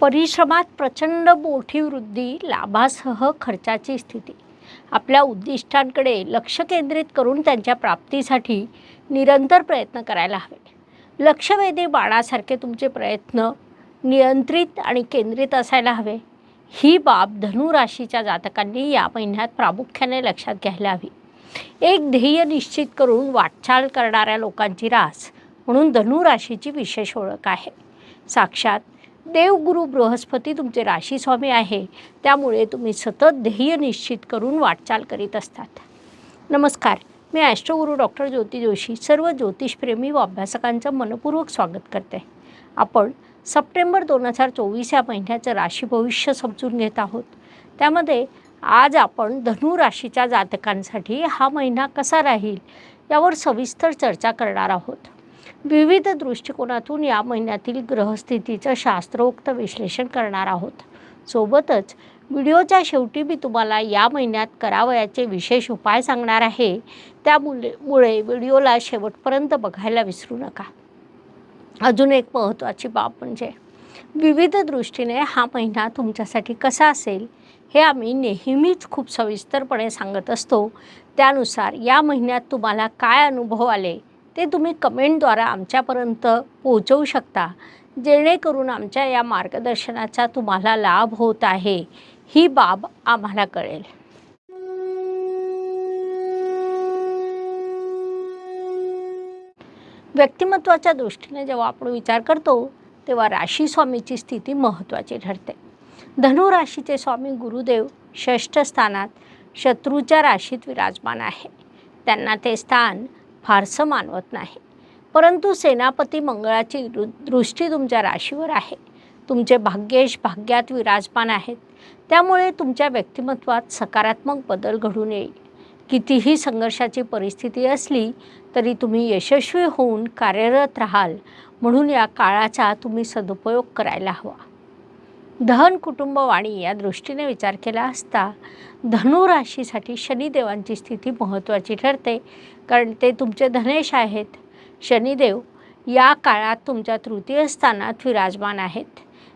परिश्रमात प्रचंड मोठी वृद्धी, लाभासह खर्चाची स्थिती. आपल्या उद्दिष्टांकडे लक्ष केंद्रित करून त्यांच्या प्राप्तीसाठी निरंतर प्रयत्न करायला हवे. लक्षवेधी बाणासारखे तुमचे प्रयत्न नियंत्रित आणि केंद्रित असायला हवे. ही बाब धनु राशीच्या जातकांनी या महिन्यात प्रामुख्याने लक्षात घ्यायला हवी. एक ध्येय निश्चित करून वाटचाल करणाऱ्या लोकांची रास म्हणून धनु राशीची विशेष ओळख आहे. साक्षात देवगुरु बृहस्पती तुमचे राशीस्वामी आहे, त्यामुळे तुम्ही सतत ध्येय निश्चित करून वाटचाल करीत असतात. नमस्कार, मी ॲस्ट्रोगुरू डॉक्टर ज्योती जोशी सर्व ज्योतिषप्रेमी व अभ्यासकांचं मनपूर्वक स्वागत करते. आपण सप्टेंबर 2024 या महिन्याचं राशी भविष्य समजून घेत आहोत. त्यामध्ये आज आपण धनु राशीच्या जातकांसाठी हा महिना कसा राहील यावर सविस्तर चर्चा करणार आहोत. विविध दृष्टिकोनातून या महिन्यातील ग्रहस्थितीचं शास्त्रोक्त विश्लेषण करणार आहोत. सोबतच व्हिडिओच्या शेवटी मी तुम्हाला या महिन्यात करावयाचे विशेष उपाय सांगणार आहे. त्यामुळे व्हिडिओला शेवटपर्यंत बघायला विसरू नका. अजून एक महत्त्वाची बाब म्हणजे विविध दृष्टीने हा महिना तुमच्यासाठी कसा असेल हे आम्ही नेहमीच खूप सविस्तरपणे सांगत असतो. त्यानुसार या महिन्यात तुम्हाला काय अनुभव आले ते तुम्ही कमेंटद्वारे आमच्यापर्यंत पोहोचवू शकता, जेणेकरून आमच्या या मार्गदर्शनाचा तुम्हाला लाभ होत आहे ही बाब आम्हाला कळेल. व्यक्तिमत्वाच्या दृष्टीने जेव्हा आपण विचार करतो तेव्हा राशी स्वामीची स्थिती महत्त्वाची ठरते. धनु राशीचे स्वामी गुरुदेव 6ष्ठ स्थानात शत्रूच्या राशीत विराजमान आहे. त्यांना ते स्थान फारसं मानवत नाही, परंतु सेनापती मंगळाची दृष्टी तुमच्या राशीवर आहे. तुमचे भाग्येश भाग्यात विराजमान आहेत, त्यामुळे तुमच्या व्यक्तिमत्वात सकारात्मक बदल घडून येईल. कितीही संघर्षाची परिस्थिती असली तरी तुम्ही यशस्वी होऊन कार्यरत राहाल, म्हणून या काळाचा तुम्ही सदुपयोग करायला हवा. धन कुटुंब वाणी या दृष्टीने विचार केला असता धनु राशीसाठी शनिदेवांची स्थिती महत्त्वाची ठरते, कारण ते तुमचे धनेश आहेत. शनिदेव या काळात तुमच्या तृतीय स्थानात विराजमान आहेत,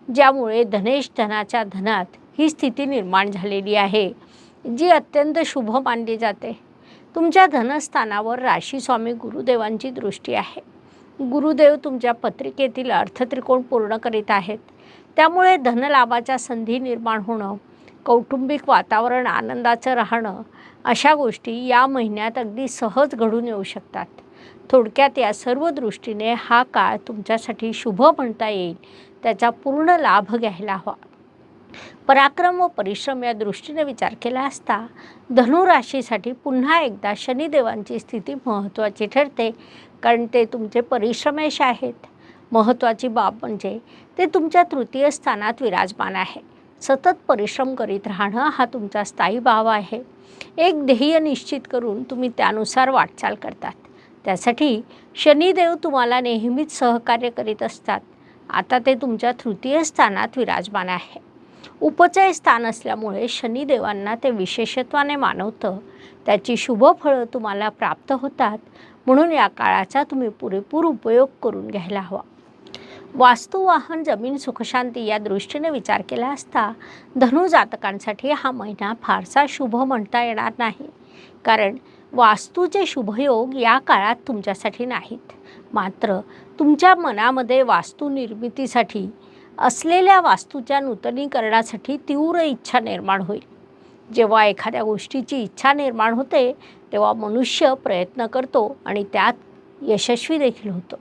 ज्यामुळे धनेश धनाच्या धनात ही स्थिती निर्माण झालेली आहे, जी अत्यंत शुभ मानली जाते. तुमच्या धनस्थानावर राशीस्वामी गुरुदेवांची दृष्टी आहे. गुरुदेव तुमच्या पत्रिकेतील अर्थत्रिकोण पूर्ण करीत आहेत, त्यामुळे धनलाभाच्या संधी निर्माण होणं, कौटुंबिक वातावरण आनंदाचं राहणं अशा गोष्टी या महिन्यात अगदी सहज घडून येऊ शकतात. थोडक्यात या सर्व दृष्टीने हा काळ तुमच्यासाठी शुभ म्हणता येईल. त्याचा पूर्ण लाभ घ्यायला हवा. पराक्रम व परिश्रम या दृष्टीने विचार केला असता धनु राशीसाठी पुन्हा एकदा शनिदेवांची स्थिती महत्त्वाची ठरते, कारण ते तुमचे परिश्रमेश आहेत. महत्त्वाची बाब म्हणजे ते तुमच्या तृतीय स्थानात विराजमान आहे. सतत परिश्रम करीत राहणं हा तुमचा स्थायी भाव आहे. एक ध्येय निश्चित करून तुम्ही त्यानुसार वाटचाल करतात. त्यासाठी शनिदेव तुम्हाला नेहमीच सहकार्य करीत असतात. आता ते तुमच्या तृतीय स्थानात विराजमान आहे. उपचय स्थान असल्यामुळे शनिदेवांना ते विशेषत्वाने मानवतं. त्याची शुभ फळं तुम्हाला प्राप्त होतात, म्हणून या काळाचा तुम्ही पुरेपूर उपयोग करून घ्यायला हवा. वास्तू वाहन जमीन सुखशांती या दृष्टीने विचार केला असता धनु जातकांसाठी हा महिना फारसा शुभ म्हणता येणार नाही, कारण वास्तूचे शुभयोग या काळात तुमच्यासाठी नाहीत. मात्र तुमच्या मनामध्ये वास्तू निर्मितीसाठी असलेल्या वास्तूच्या नूतनीकरणासाठी तीव्र इच्छा निर्माण होईल. जेव्हा एखाद्या गोष्टीची इच्छा निर्माण होते तेव्हा मनुष्य प्रयत्न करतो आणि त्यात यशस्वी देखील होतो.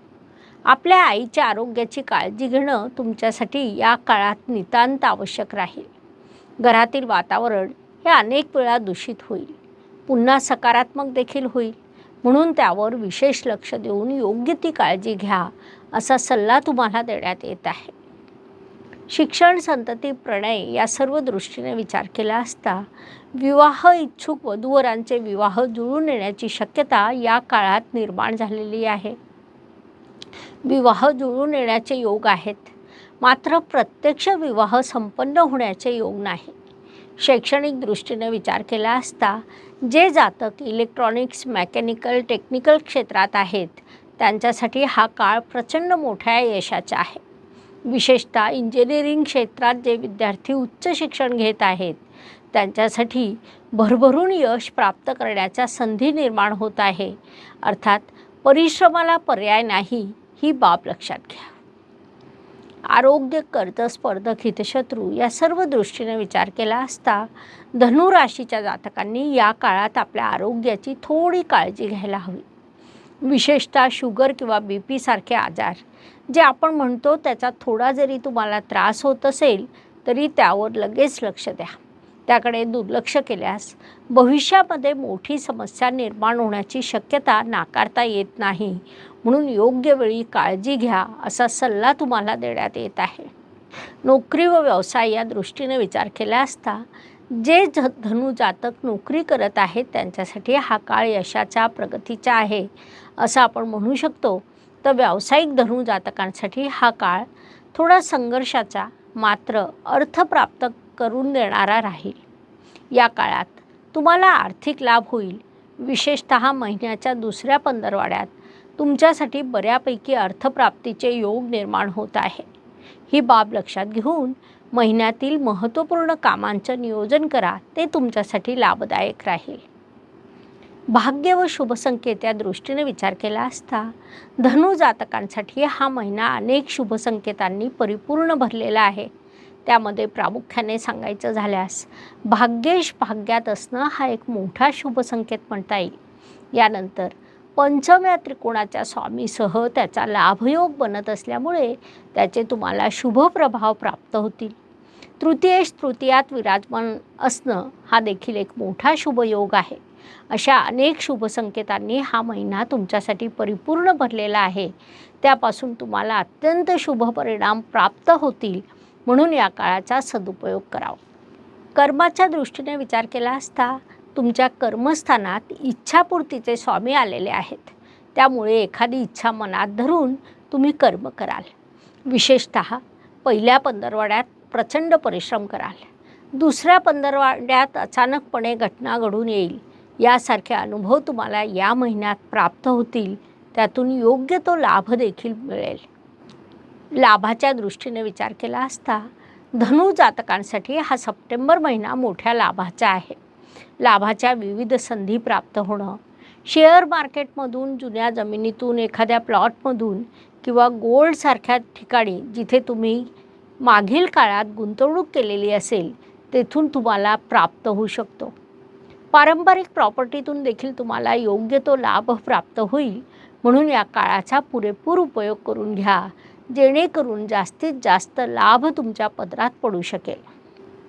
आपल्या आईच्या आरोग्याची काळजी घेणं तुमच्यासाठी या काळात नितांत आवश्यक राहील. घरातील वातावरण हे अनेक वेळा दूषित होईल, पुन्हा सकारात्मक देखील होईल, म्हणून त्यावर विशेष लक्ष देऊन योग्य ती काळजी घ्या असा सल्ला तुम्हाला देण्यात येत आहे. शिक्षण, संतती, प्रणय या सर्व दृष्टीने विचार केला असता विवाह इच्छुक वधूवरांचे विवाह जुळून येण्याची शक्यता या काळात निर्माण झालेली आहे. विवाह जुळून येण्याचे योग आहेत, मात्र प्रत्यक्ष विवाह संपन्न होण्याचे योग नाही. शैक्षणिक दृष्टीने विचार केला असता जे जातक इलेक्ट्रॉनिक्स, मेकॅनिकल, टेक्निकल क्षेत्रात आहेत त्यांच्यासाठी हा काळ प्रचंड मोठ्या यशाचा आहे. विशेषतः इंजिनिअरिंग क्षेत्रात जे विद्यार्थी उच्च शिक्षण घेत आहेत त्यांच्यासाठी भरभरून यश प्राप्त करण्याच्या संधी निर्माण होत आहे. अर्थात परिश्रमाला पर्याय नाही, ही बाब लक्षात घ्या. आरोग्य, कर्ज, स्पर्धक, हितशत्रू या सर्व दृष्टीने विचार केला असता धनु राशीच्या जातकांनी या काळात आपल्या आरोग्याची थोडी काळजी घ्यायला हवी. विशेषतः शुगर किंवा BP सारखे आजार जे आपण म्हणतो त्याचा थोडा जरी तुम्हाला त्रास होत असेल तरी त्यावर लगेच लक्ष द्या. त्याकडे दुर्लक्ष केल्यास भविष्यामध्ये मोठी समस्या निर्माण होण्याची शक्यता नाकारता येत नाही. म्हणून योग्य वेळी काळजी घ्या असा सल्ला तुम्हाला देण्यात येत आहे. नोकरी व व्यवसाय या दृष्टीने विचार केला असता जे धनु जातक नोकरी करत आहेत त्यांच्यासाठी हा काळ यशाचा, प्रगतीचा आहे असं आपण म्हणू शकतो. तर व्यावसायिक धनु जातकांसाठी हा काळ थोडा संघर्षाचा मात्र अर्थ प्राप्त करून देणारा राहील. या काळात तुम्हाला आर्थिक लाभ होईल. विशेषतः महिन्याच्या दुसऱ्या पंधरवड्यात तुमच्यासाठी बऱ्यापैकी अर्थप्राप्तीचे योग निर्माण होत आहे. ही बाब लक्षात घेऊन महिन्यातील महत्त्वपूर्ण कामांचं नियोजन करा, ते तुमच्यासाठी लाभदायक राहील. भाग्य व शुभसंकेत या दृष्टीने विचार केला असता धनु जातकांसाठी हा महिना अनेक शुभसंकेतांनी परिपूर्ण भरलेला आहे. त्यामध्ये प्रामुख्याने सांगायचं झाल्यास भाग्येश भाग्यात असणं हा एक मोठा शुभसंकेत म्हणता येईल. यानंतर पंचम या त्रिकोणाच्या स्वामीसह त्याचा लाभयोग बनत असल्यामुळे त्याचे तुम्हाला शुभ प्रभाव प्राप्त होतील. तृतीयेश तृतीयात विराजमान असणं हा देखील एक मोठा शुभयोग आहे. अशा अनेक शुभसंकेतांनी हा महिना तुमच्यासाठी परिपूर्ण भरलेला आहे. त्यापासून तुम्हाला अत्यंत शुभ परिणाम प्राप्त होतील. म्हणून या काळाचा सदुपयोग करावा. कर्माच्या दृष्टीने विचार केला असता तुमच्या कर्मस्थानात इच्छापूर्तीचे स्वामी आलेले आहेत. त्यामुळे एखादी इच्छा मनात धरून तुम्ही कर्म कराल. विशेषतः पहिल्या पंधरवड्यात प्रचंड परिश्रम कराल. दुसऱ्या पंधरवड्यात अचानकपणे घटना घडून येईल. यासारखे अनुभव तुम्हाला या महिन्यात प्राप्त होतील. त्यातून योग्य तो लाभ देखील मिळेल. लाभाच्या दृष्टीने विचार केला असता धनु जातकांसाठी हा सप्टेंबर महिना मोठ्या लाभाचा आहे. लाभाच्या विविध संधी प्राप्त होणं, शेअर मार्केटमधून, जुन्या जमिनीतून, एखाद्या प्लॉटमधून किंवा गोल्डसारख्या ठिकाणी जिथे तुम्ही मागील काळात गुंतवणूक केलेली असेल तेथून तुम्हाला प्राप्त होऊ शकतो. पारंपरिक प्रॉपर्टीतून देखील तुम्हाला योग्य तो लाभ प्राप्त होईल. म्हणून या काळाचा पुरेपूर उपयोग करून घ्या, जेणेकरून जास्तीत जास्त लाभ तुमच्या पदरात पडू शकेल.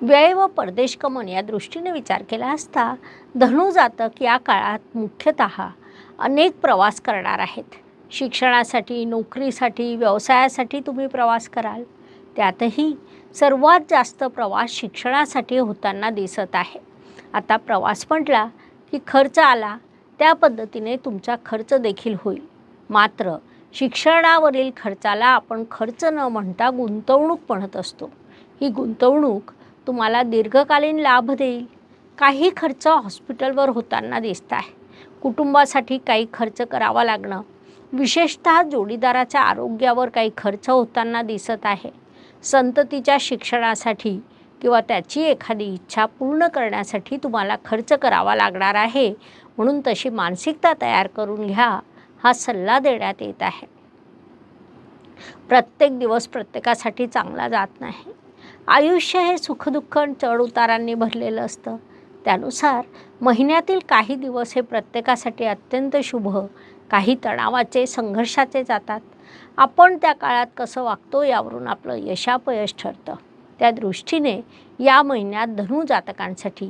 व्यय व परदेशगमन या दृष्टीने विचार केला असता धनु जातक या काळात मुख्यतः अनेक प्रवास करणार आहेत. शिक्षणासाठी, नोकरीसाठी, व्यवसायासाठी तुम्ही प्रवास कराल. त्यातही सर्वात जास्त प्रवास शिक्षणासाठी होताना दिसत आहे. आता प्रवास म्हटला की खर्च आला, त्या पद्धतीने तुमचा खर्च देखील होईल. मात्र शिक्षणावरील खर्चाला आपण खर्च न म्हणता गुंतवणूक म्हणत असतो. ही गुंतवणूक तुम्हाला दीर्घकालीन लाभ देईल. काही खर्च हॉस्पिटलवर होताना दिसत आहे. कुटुंबासाठी काही खर्च करावा लागणं, विशेषतः जोडीदाराच्या आरोग्यावर काही खर्च होताना दिसत आहे. संततीच्या शिक्षणासाठी किंवा त्याची एखादी इच्छा पूर्ण करण्यासाठी तुम्हाला खर्च करावा लागणार आहे. म्हणून तशी मानसिकता तयार करून घ्या, हा सल्ला देण्यात येत आहे. प्रत्येक दिवस प्रत्येकासाठी चांगला जात नाही. आयुष्य हे सुखदुःख चढउतारांनी भरलेलं असतं. त्यानुसार महिन्यातील काही दिवस हे प्रत्येकासाठी अत्यंत शुभ, काही तणावाचे, संघर्षाचे जातात. आपण त्या काळात कसं वागतो यावरून आपलं यशापयश ठरतं. त्या दृष्टीने या महिन्यात धनु जातकांसाठी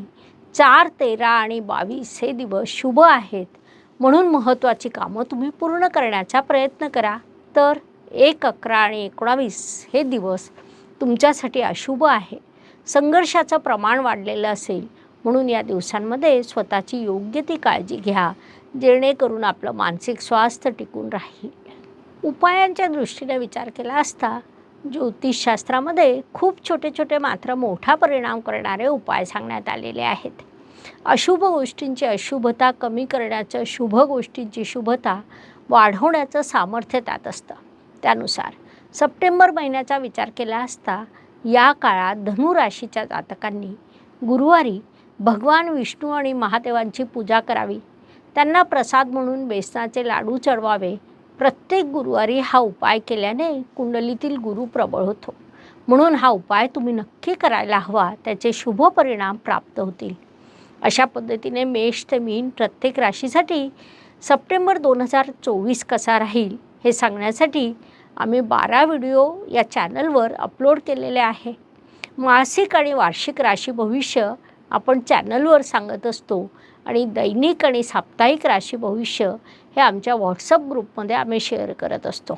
4, 13 आणि 22 हे दिवस शुभ आहेत. म्हणून महत्त्वाची कामं तुम्ही पूर्ण करण्याचा प्रयत्न करा. तर 1, 11 आणि 19 हे दिवस तुमच्यासाठी अशुभ आहे. संघर्षाचं प्रमाण वाढलेलं असेल. म्हणून या दिवसांमध्ये स्वतःची योग्य ती काळजी घ्या, जेणेकरून आपलं मानसिक स्वास्थ्य टिकून राहील. उपायांच्या दृष्टीने विचार केला असता ज्योतिषशास्त्रामध्ये खूप छोटे छोटे मात्र मोठा परिणाम करणारे उपाय सांगण्यात आलेले आहेत. अशुभ गोष्टींची अशुभता कमी करण्याचं, शुभ गोष्टींची शुभता वाढवण्याचं सामर्थ्य त्यात असतं. त्यानुसार सप्टेंबर महिन्याचा विचार केला असता या काळात धनु राशीच्या जातकांनी गुरुवारी भगवान विष्णू आणि महादेवांची पूजा करावी. त्यांना प्रसाद म्हणून बेसनाचे लाडू चढवावे. प्रत्येक गुरुवारी हा उपाय केल्याने कुंडलीतील गुरु प्रबळ होतो. म्हणून हा उपाय तुम्ही नक्की करायला हवा. त्याचे शुभ परिणाम प्राप्त होतील. अशा पद्धतीने मेष ते मीन प्रत्येक राशीसाठी सप्टेंबर 2024 कसा राहील हे सांगण्यासाठी आम्ही 12 व्हिडिओ या चॅनलवर अपलोड केलेले आहे. मासिक आणि वार्षिक राशी भविष्य आपण चॅनलवर सांगत असतो आणि दैनिक आणि साप्ताहिक राशी भविष्य हे आमच्या व्हॉट्सअप ग्रुपमध्ये आम्ही शेअर करत असतो.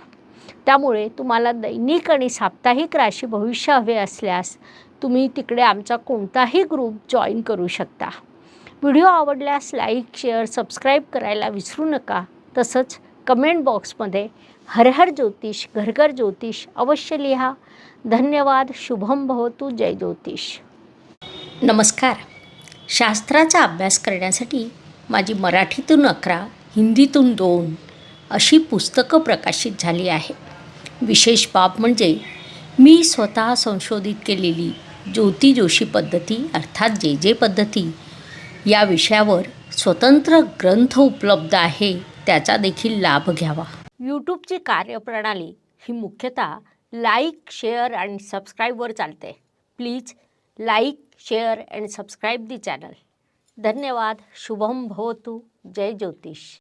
त्यामुळे तुम्हाला दैनिक आणि साप्ताहिक राशी भविष्य हवे असल्यास तुम्ही तिकडे आमचा कोणताही ग्रुप जॉईन करू शकता. व्हिडिओ आवडल्यास लाईक, शेअर, सबस्क्राईब करायला विसरू नका. तसंच कमेंट बॉक्समध्ये हर हर ज्योतिष, घर घर ज्योतिष अवश्य लिहा. धन्यवाद. शुभम भवतु. जय ज्योतिष. नमस्कार. शास्त्राचा अभ्यास करण्यासाठी माझी मराठीतून 11, हिंदीतून 2 अशी पुस्तकं प्रकाशित झाली आहे. विशेष बाब म्हणजे मी स्वतः संशोधित केलेली ज्योती जोशी पद्धती अर्थात जे पद्धती या विषयावर स्वतंत्र ग्रंथ उपलब्ध आहे. त्याचा देखील लाभ घ्यावा. यूट्यूबची कार्यप्रणाली ही मुख्यतः लाईक, शेअर आणि सबस्क्राईबवर चालते. Please like, share and subscribe the channel. धन्यवाद. शुभम भवतु. जय ज्योतिष.